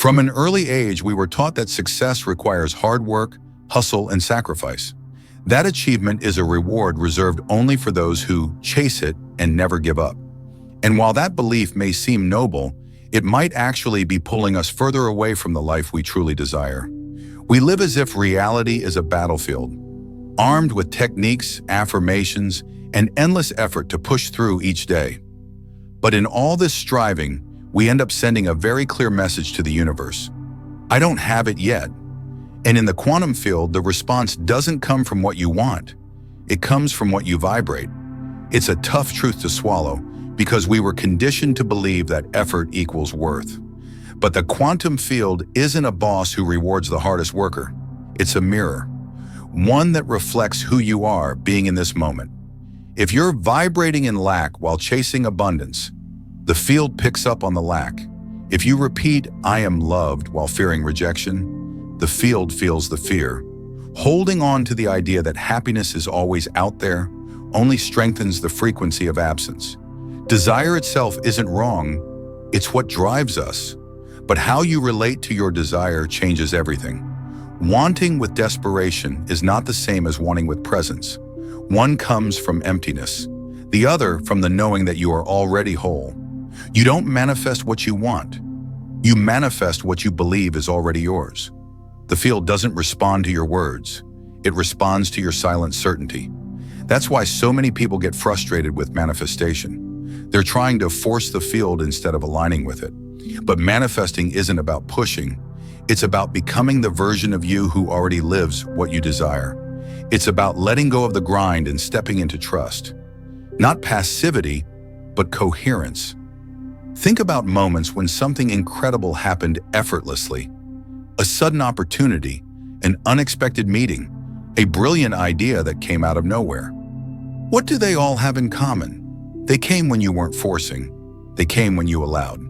From an early age, we were taught that success requires hard work, hustle, and sacrifice. That achievement is a reward reserved only for those who chase it and never give up. And while that belief may seem noble, it might actually be pulling us further away from the life we truly desire. We live as if reality is a battlefield, armed with techniques, affirmations, and endless effort to push through each day. But in all this striving, we end up sending a very clear message to the universe. I don't have it yet. And in the quantum field, the response doesn't come from what you want. It comes from what you vibrate. It's a tough truth to swallow because we were conditioned to believe that effort equals worth. But the quantum field isn't a boss who rewards the hardest worker. It's a mirror, one that reflects who you are being in this moment. If you're vibrating in lack while chasing abundance, the field picks up on the lack. If you repeat, "I am loved," while fearing rejection, the field feels the fear. Holding on to the idea that happiness is always out there only strengthens the frequency of absence. Desire itself isn't wrong, it's what drives us. But how you relate to your desire changes everything. Wanting with desperation is not the same as wanting with presence. One comes from emptiness, the other from the knowing that you are already whole. You don't manifest what you want. You manifest what you believe is already yours. The field doesn't respond to your words. It responds to your silent certainty. That's why so many people get frustrated with manifestation. They're trying to force the field instead of aligning with it. But manifesting isn't about pushing. It's about becoming the version of you who already lives what you desire. It's about letting go of the grind and stepping into trust. Not passivity, but coherence. Think about moments when something incredible happened effortlessly. A sudden opportunity, an unexpected meeting, a brilliant idea that came out of nowhere. What do they all have in common? They came when you weren't forcing. They came when you allowed.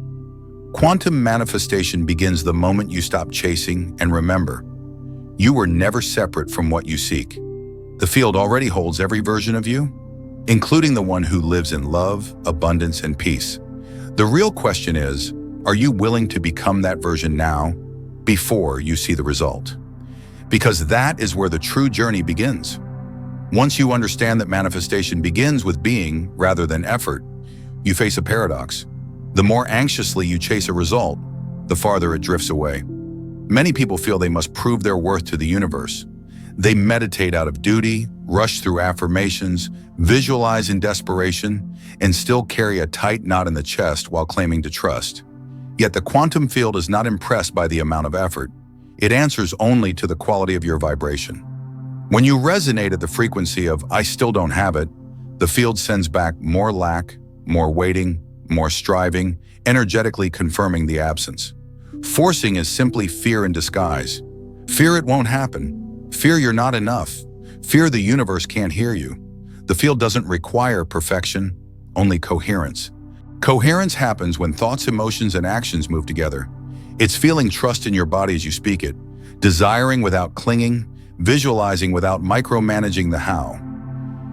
Quantum manifestation begins the moment you stop chasing and remember, you were never separate from what you seek. The field already holds every version of you, including the one who lives in love, abundance, and peace. The real question is, are you willing to become that version now, before you see the result? Because that is where the true journey begins. Once you understand that manifestation begins with being rather than effort, you face a paradox. The more anxiously you chase a result, the farther it drifts away. Many people feel they must prove their worth to the universe. They meditate out of duty, rush through affirmations, visualize in desperation, and still carry a tight knot in the chest while claiming to trust. Yet the quantum field is not impressed by the amount of effort. It answers only to the quality of your vibration. When you resonate at the frequency of "I still don't have it," the field sends back more lack, more waiting, more striving, energetically confirming the absence. Forcing is simply fear in disguise. Fear it won't happen. Fear you're not enough. Fear the universe can't hear you. The field doesn't require perfection, only coherence. Coherence happens when thoughts, emotions, and actions move together. It's feeling trust in your body as you speak it, desiring without clinging, visualizing without micromanaging the how.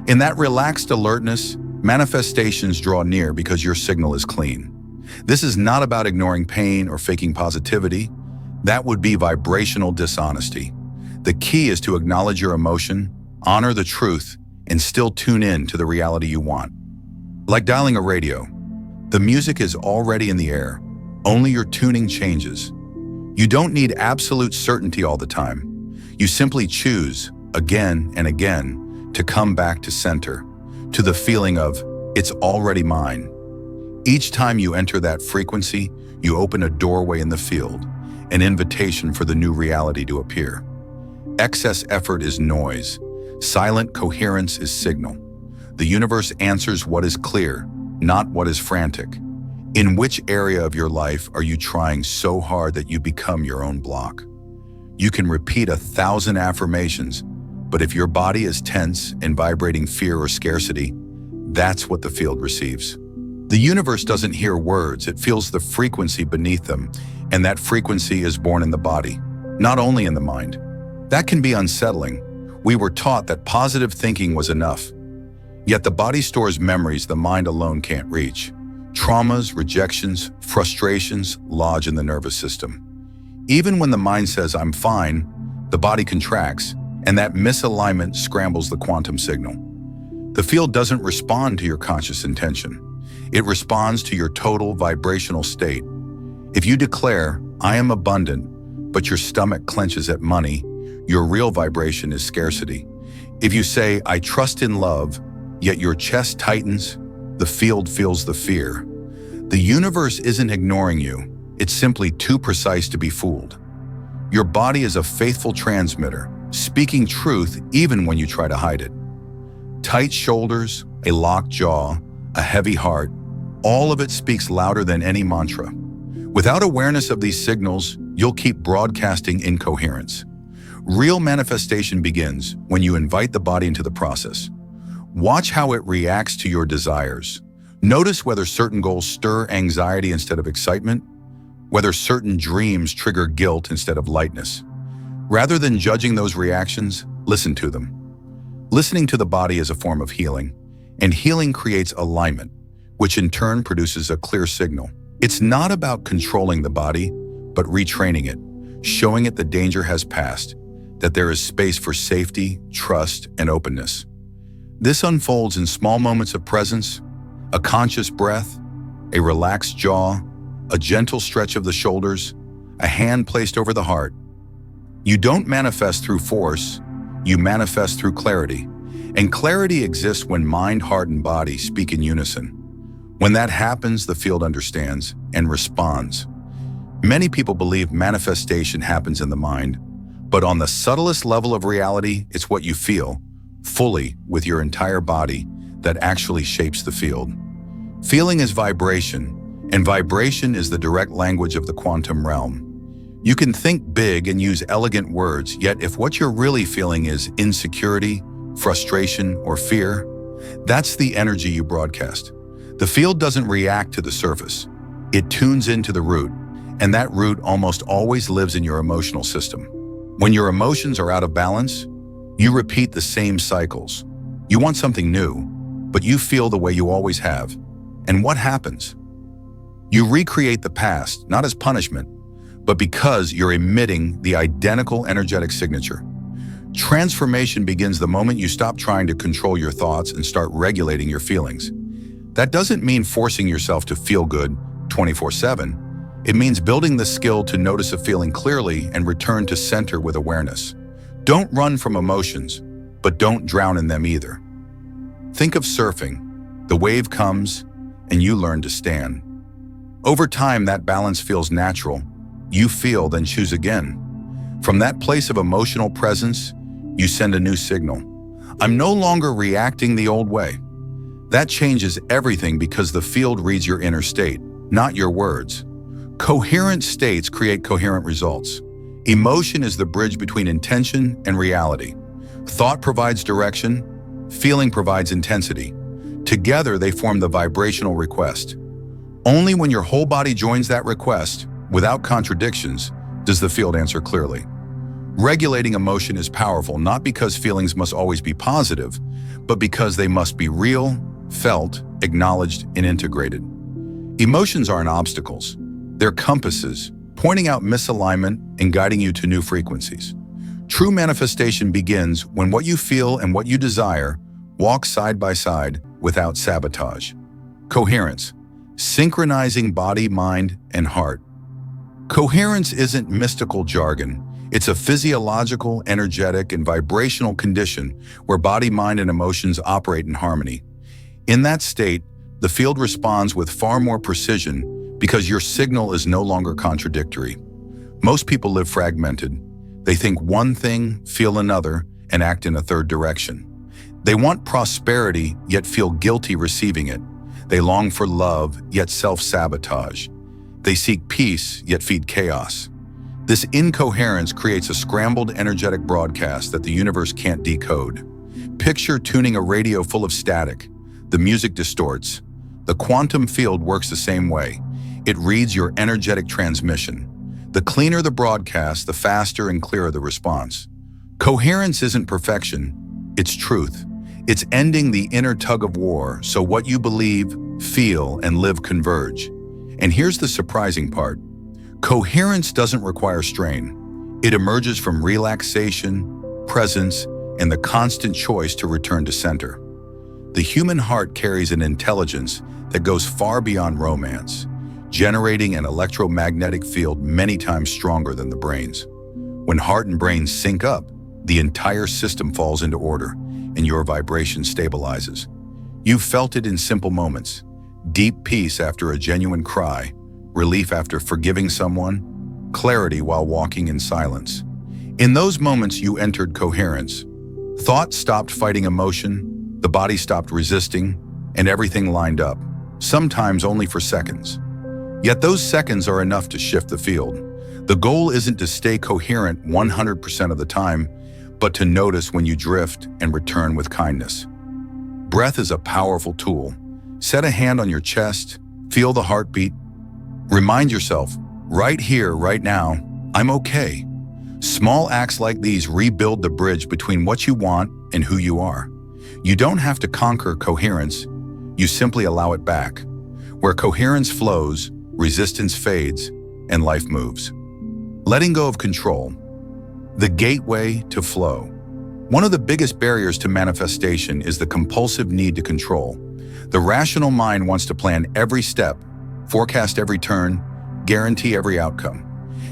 In that relaxed alertness, manifestations draw near because your signal is clean. This is not about ignoring pain or faking positivity. That would be vibrational dishonesty. The key is to acknowledge your emotion, honor the truth, and still tune in to the reality you want. Like dialing a radio, the music is already in the air, only your tuning changes. You don't need absolute certainty all the time. You simply choose, again and again, to come back to center, to the feeling of, "It's already mine." Each time you enter that frequency, you open a doorway in the field, an invitation for the new reality to appear. Excess effort is noise. Silent coherence is signal. The universe answers what is clear, not what is frantic. In which area of your life are you trying so hard that you become your own block? You can repeat 1,000 affirmations, but if your body is tense and vibrating fear or scarcity, that's what the field receives. The universe doesn't hear words, it feels the frequency beneath them, and that frequency is born in the body, not only in the mind. That can be unsettling. We were taught that positive thinking was enough. Yet the body stores memories the mind alone can't reach. Traumas, rejections, frustrations lodge in the nervous system. Even when the mind says, "I'm fine," the body contracts, and that misalignment scrambles the quantum signal. The field doesn't respond to your conscious intention. It responds to your total vibrational state. If you declare, "I am abundant," but your stomach clenches at money, your real vibration is scarcity. If you say, "I trust in love," yet your chest tightens, the field feels the fear. The universe isn't ignoring you. It's simply too precise to be fooled. Your body is a faithful transmitter, speaking truth even when you try to hide it. Tight shoulders, a locked jaw, a heavy heart, all of it speaks louder than any mantra. Without awareness of these signals, you'll keep broadcasting incoherence. Real manifestation begins when you invite the body into the process. Watch how it reacts to your desires. Notice whether certain goals stir anxiety instead of excitement, whether certain dreams trigger guilt instead of lightness. Rather than judging those reactions, listen to them. Listening to the body is a form of healing, and healing creates alignment, which in turn produces a clear signal. It's not about controlling the body, but retraining it, showing it the danger has passed, that there is space for safety, trust, and openness. This unfolds in small moments of presence, a conscious breath, a relaxed jaw, a gentle stretch of the shoulders, a hand placed over the heart. You don't manifest through force, you manifest through clarity. And clarity exists when mind, heart, and body speak in unison. When that happens, the field understands and responds. Many people believe manifestation happens in the mind, but on the subtlest level of reality, it's what you feel, fully with your entire body, that actually shapes the field. Feeling is vibration, and vibration is the direct language of the quantum realm. You can think big and use elegant words, yet if what you're really feeling is insecurity, frustration, or fear, that's the energy you broadcast. The field doesn't react to the surface. It tunes into the root, and that root almost always lives in your emotional system. When your emotions are out of balance, you repeat the same cycles. You want something new, but you feel the way you always have. And what happens? You recreate the past, not as punishment, but because you're emitting the identical energetic signature. Transformation begins the moment you stop trying to control your thoughts and start regulating your feelings. That doesn't mean forcing yourself to feel good 24/7. It means building the skill to notice a feeling clearly and return to center with awareness. Don't run from emotions, but don't drown in them either. Think of surfing. The wave comes, and you learn to stand. Over time, that balance feels natural. You feel, then choose again. From that place of emotional presence, you send a new signal. I'm no longer reacting the old way. That changes everything because the field reads your inner state, not your words. Coherent states create coherent results. Emotion is the bridge between intention and reality. Thought provides direction, feeling provides intensity. Together, they form the vibrational request. Only when your whole body joins that request, without contradictions, does the field answer clearly. Regulating emotion is powerful not because feelings must always be positive, but because they must be real, felt, acknowledged, and integrated. Emotions aren't obstacles. They're compasses, pointing out misalignment and guiding you to new frequencies. True manifestation begins when what you feel and what you desire walk side by side without sabotage. Coherence, synchronizing body, mind, and heart. Coherence isn't mystical jargon. It's a physiological, energetic, and vibrational condition where body, mind, and emotions operate in harmony. In that state, the field responds with far more precision because your signal is no longer contradictory. Most people live fragmented. They think one thing, feel another, and act in a third direction. They want prosperity, yet feel guilty receiving it. They long for love, yet self-sabotage. They seek peace, yet feed chaos. This incoherence creates a scrambled, energetic broadcast that the universe can't decode. Picture tuning a radio full of static. The music distorts. The quantum field works the same way. It reads your energetic transmission. The cleaner the broadcast, the faster and clearer the response. Coherence isn't perfection, it's truth. It's ending the inner tug of war so what you believe, feel, and live converge. And here's the surprising part. Coherence doesn't require strain. It emerges from relaxation, presence, and the constant choice to return to center. The human heart carries an intelligence that goes far beyond romance, generating an electromagnetic field many times stronger than the brain's. When heart and brain sync up, the entire system falls into order, and your vibration stabilizes. You've felt it in simple moments: deep peace after a genuine cry, relief after forgiving someone, clarity while walking in silence. In those moments, you entered coherence. Thought stopped fighting emotion, the body stopped resisting, and everything lined up, sometimes only for seconds. Yet those seconds are enough to shift the field. The goal isn't to stay coherent 100% of the time, but to notice when you drift and return with kindness. Breath is a powerful tool. Set a hand on your chest, feel the heartbeat. Remind yourself, right here, right now, I'm okay. Small acts like these rebuild the bridge between what you want and who you are. You don't have to conquer coherence, you simply allow it back. Where coherence flows, resistance fades, and life moves. Letting go of control. The gateway to flow. One of the biggest barriers to manifestation is the compulsive need to control. The rational mind wants to plan every step, forecast every turn, guarantee every outcome.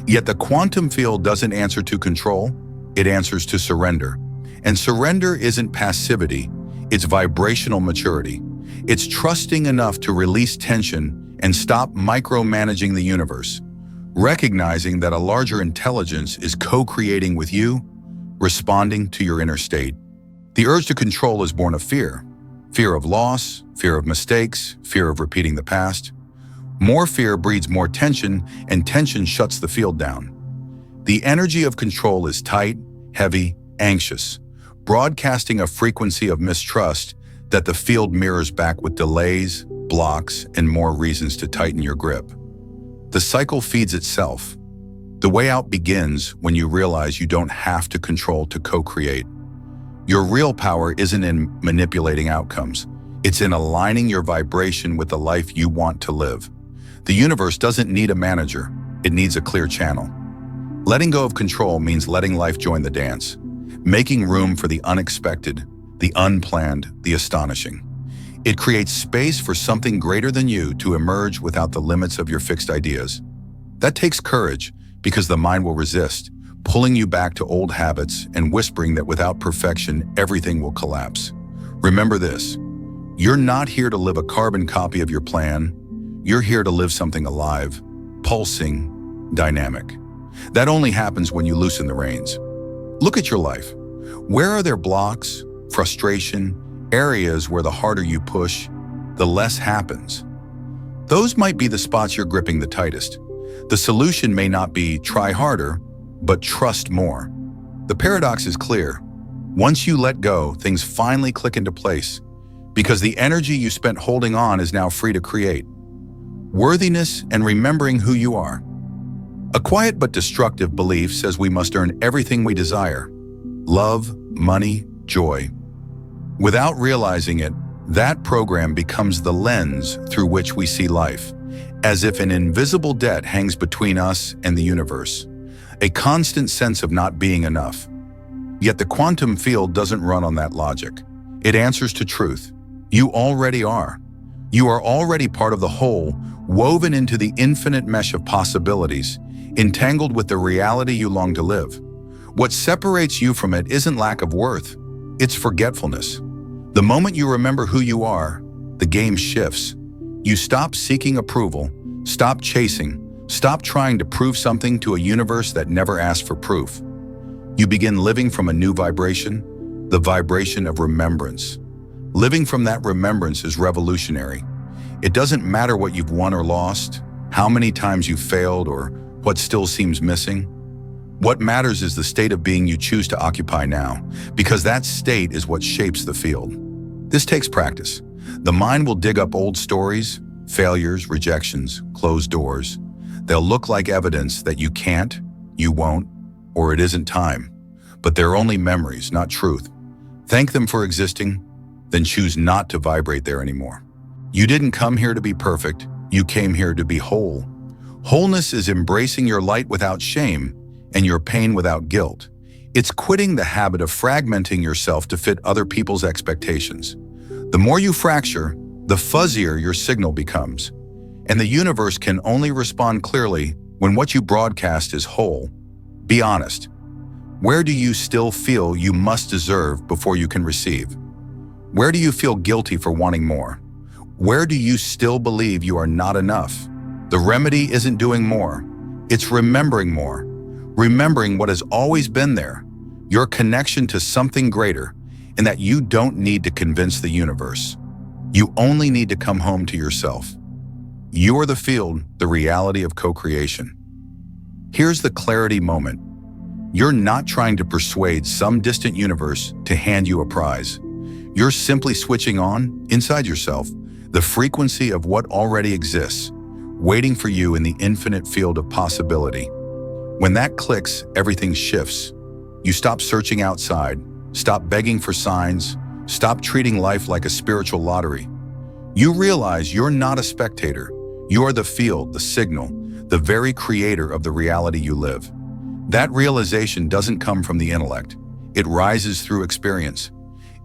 Yet the quantum field doesn't answer to control, it answers to surrender. And surrender isn't passivity, it's vibrational maturity. It's trusting enough to release tension and stop micromanaging the universe, recognizing that a larger intelligence is co-creating with you, responding to your inner state. The urge to control is born of fear. Fear of loss, fear of mistakes, fear of repeating the past. More fear breeds more tension, and tension shuts the field down. The energy of control is tight, heavy, anxious, broadcasting a frequency of mistrust that the field mirrors back with delays, blocks, and more reasons to tighten your grip. The cycle feeds itself. The way out begins when you realize you don't have to control to co-create. Your real power isn't in manipulating outcomes. It's in aligning your vibration with the life you want to live. The universe doesn't need a manager, it needs a clear channel. Letting go of control means letting life join the dance, making room for the unexpected, the unplanned, the astonishing. It creates space for something greater than you to emerge without the limits of your fixed ideas. That takes courage because the mind will resist, pulling you back to old habits and whispering that without perfection, everything will collapse. Remember this, you're not here to live a carbon copy of your plan. You're here to live something alive, pulsing, dynamic. That only happens when you loosen the reins. Look at your life. Where are there blocks, frustration, areas where the harder you push, the less happens? Those might be the spots you're gripping the tightest. The solution may not be try harder, but trust more. The paradox is clear. Once you let go, things finally click into place, because the energy you spent holding on is now free to create. Worthiness and remembering who you are. A quiet but destructive belief says we must earn everything we desire: love, money, joy. Without realizing it, that program becomes the lens through which we see life, as if an invisible debt hangs between us and the universe, a constant sense of not being enough. Yet the quantum field doesn't run on that logic. It answers to truth. You already are. You are already part of the whole, woven into the infinite mesh of possibilities, entangled with the reality you long to live. What separates you from it isn't lack of worth, it's forgetfulness. The moment you remember who you are, the game shifts. You stop seeking approval, stop chasing, stop trying to prove something to a universe that never asked for proof. You begin living from a new vibration, the vibration of remembrance. Living from that remembrance is revolutionary. It doesn't matter what you've won or lost, how many times you've failed, or what still seems missing. What matters is the state of being you choose to occupy now, because that state is what shapes the field. This takes practice. The mind will dig up old stories, failures, rejections, closed doors. They'll look like evidence that you can't, you won't, or it isn't time. But they're only memories, not truth. Thank them for existing, then choose not to vibrate there anymore. You didn't come here to be perfect, you came here to be whole. Wholeness is embracing your light without shame and your pain without guilt. It's quitting the habit of fragmenting yourself to fit other people's expectations. The more you fracture, the fuzzier your signal becomes. And the universe can only respond clearly when what you broadcast is whole. Be honest. Where do you still feel you must deserve before you can receive? Where do you feel guilty for wanting more? Where do you still believe you are not enough? The remedy isn't doing more. It's remembering more. Remembering what has always been there, your connection to something greater, and that you don't need to convince the universe. You only need to come home to yourself. You're the field, the reality of co-creation. Here's the clarity moment. You're not trying to persuade some distant universe to hand you a prize. You're simply switching on, inside yourself, the frequency of what already exists, waiting for you in the infinite field of possibility. When that clicks, everything shifts. You stop searching outside, stop begging for signs, stop treating life like a spiritual lottery. You realize you're not a spectator. You are the field, the signal, the very creator of the reality you live. That realization doesn't come from the intellect. It rises through experience.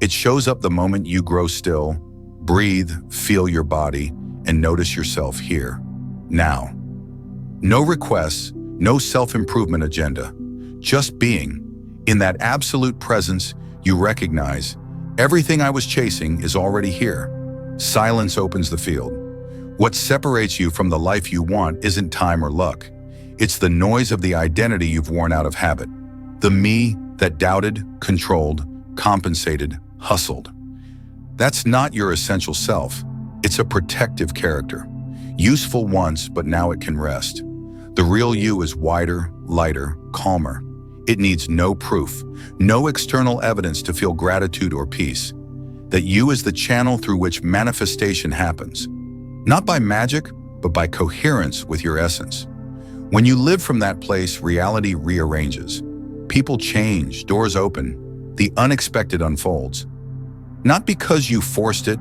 It shows up the moment you grow still, breathe, feel your body, and notice yourself here, now. No requests, no self-improvement agenda, just being. In that absolute presence, you recognize, everything I was chasing is already here. Silence opens the field. What separates you from the life you want isn't time or luck. It's the noise of the identity you've worn out of habit. The me that doubted, controlled, compensated, hustled. That's not your essential self. It's a protective character. Useful once, but now it can rest. The real you is wider, lighter, calmer. It needs no proof, no external evidence to feel gratitude or peace. That you is the channel through which manifestation happens. Not by magic, but by coherence with your essence. When you live from that place, reality rearranges. People change, doors open, the unexpected unfolds. Not because you forced it,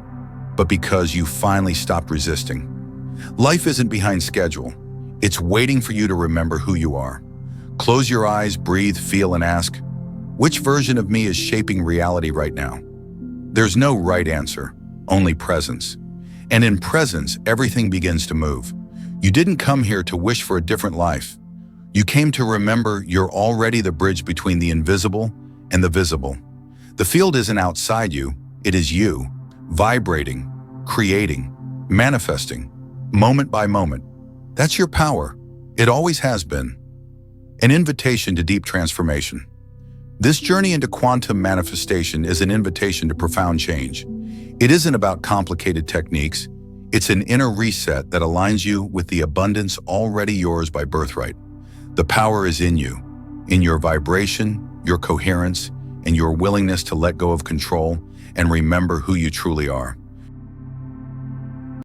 but because you finally stopped resisting. Life isn't behind schedule. It's waiting for you to remember who you are. Close your eyes, breathe, feel, and ask, which version of me is shaping reality right now? There's no right answer, only presence. And in presence, everything begins to move. You didn't come here to wish for a different life. You came to remember you're already the bridge between the invisible and the visible. The field isn't outside you, it is you, vibrating, creating, manifesting, moment by moment. That's your power. It always has been. An invitation to deep transformation. This journey into quantum manifestation is an invitation to profound change. It isn't about complicated techniques. It's an inner reset that aligns you with the abundance already yours by birthright. The power is in you, in your vibration, your coherence, and your willingness to let go of control and remember who you truly are.